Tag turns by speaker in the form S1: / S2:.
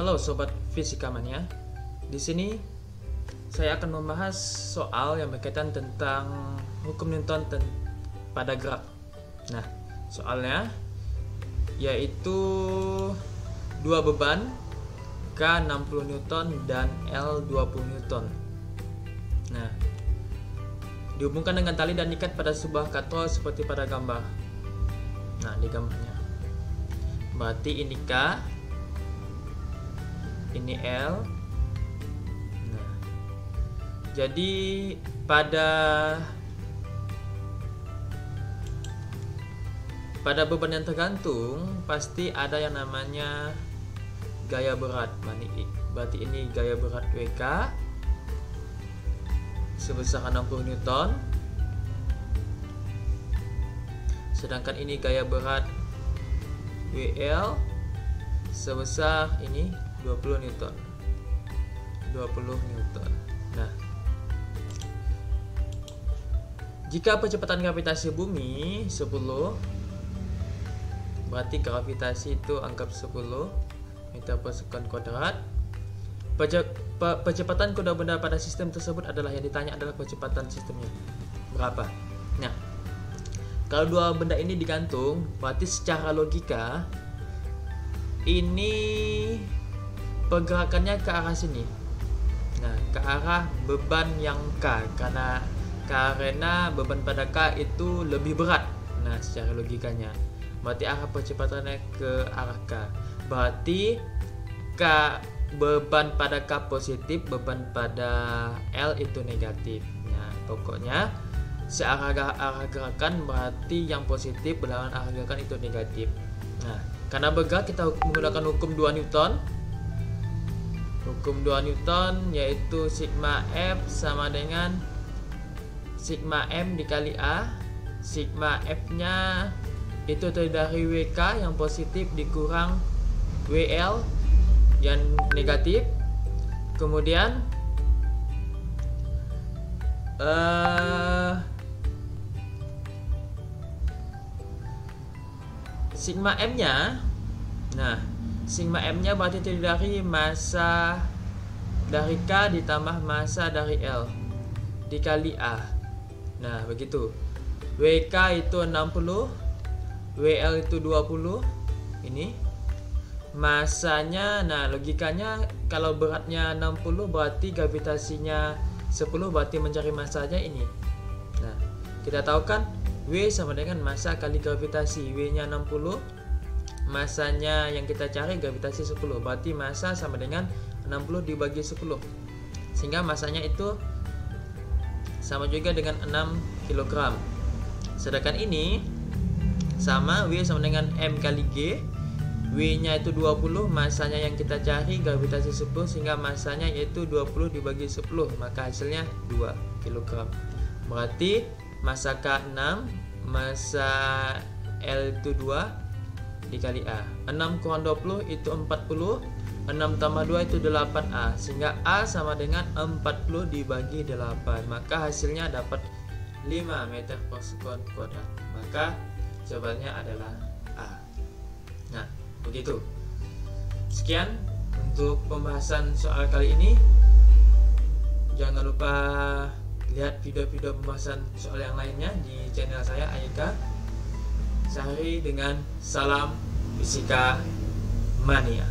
S1: Halo sobat fisika mania. Di sini saya akan membahas soal yang berkaitan tentang hukum Newton pada gerak. Nah, soalnya yaitu dua beban K 60 Newton dan L 20 Newton. Nah, dihubungkan dengan tali dan ikat pada sebuah katrol seperti pada gambar. Nah, di gambarnya. Berarti ini K, ini L. Nah, jadi pada beban yang tergantung pasti ada yang namanya gaya berat. Berarti ini gaya berat WK sebesar 60 Newton. Sedangkan ini gaya berat WL sebesar ini 20 Newton. 20 Newton. Nah, jika percepatan gravitasi bumi 10, berarti gravitasi itu anggap 10 meter per sekon kuadrat. Percepatan kedua benda pada sistem tersebut adalah yang ditanya adalah percepatan sistemnya berapa. Nah, kalau dua benda ini digantung, berarti secara logika ini pergerakannya ke arah sini. Nah, ke arah beban yang K, karena beban pada K itu lebih berat. Nah, secara logikanya berarti arah percepatannya ke arah K. Berarti K, beban pada K positif, beban pada L itu negatif. Nah, pokoknya searah gerakan berarti yang positif berlawan arah gerakan itu negatif. Nah, karena bergerak kita menggunakan hukum 2 Newton. Hukum 2 Newton yaitu sigma F sama dengan sigma M dikali A. Sigma F-nya itu terdiri dari WK yang positif dikurang WL yang negatif. Kemudian sigma M-nya, nah sigma M-nya berarti terdiri dari massa dari K ditambah massa dari L dikali A. Nah, begitu. WK itu 60, WL itu 20. Ini masanya, nah logikanya kalau beratnya 60 berarti gravitasinya 10, berarti mencari massanya ini. Nah, kita tahu kan W sama dengan massa kali gravitasi. W nya 60, massanya yang kita cari gravitasi 10, berarti massa sama dengan 60 dibagi 10, sehingga massanya itu sama juga dengan 6 kg. Sedangkan ini sama, W sama dengan M kali G. W nya itu 20, massanya yang kita cari gravitasi 10, sehingga massanya yaitu 20 dibagi 10, maka hasilnya 2 kg. Berarti massa K 6, massa L itu 2 dikali A. 6 kurang 20 itu 40, 6 tambah 2 itu 8A, sehingga A sama dengan 40 dibagi 8, maka hasilnya dapat 5 meter per sekon kuadrat. Maka jawabannya adalah A. Nah, begitu. Sekian untuk pembahasan soal kali ini. Jangan lupa lihat video-video pembahasan soal yang lainnya di channel saya Ayeka Sehari dengan salam fisika mania.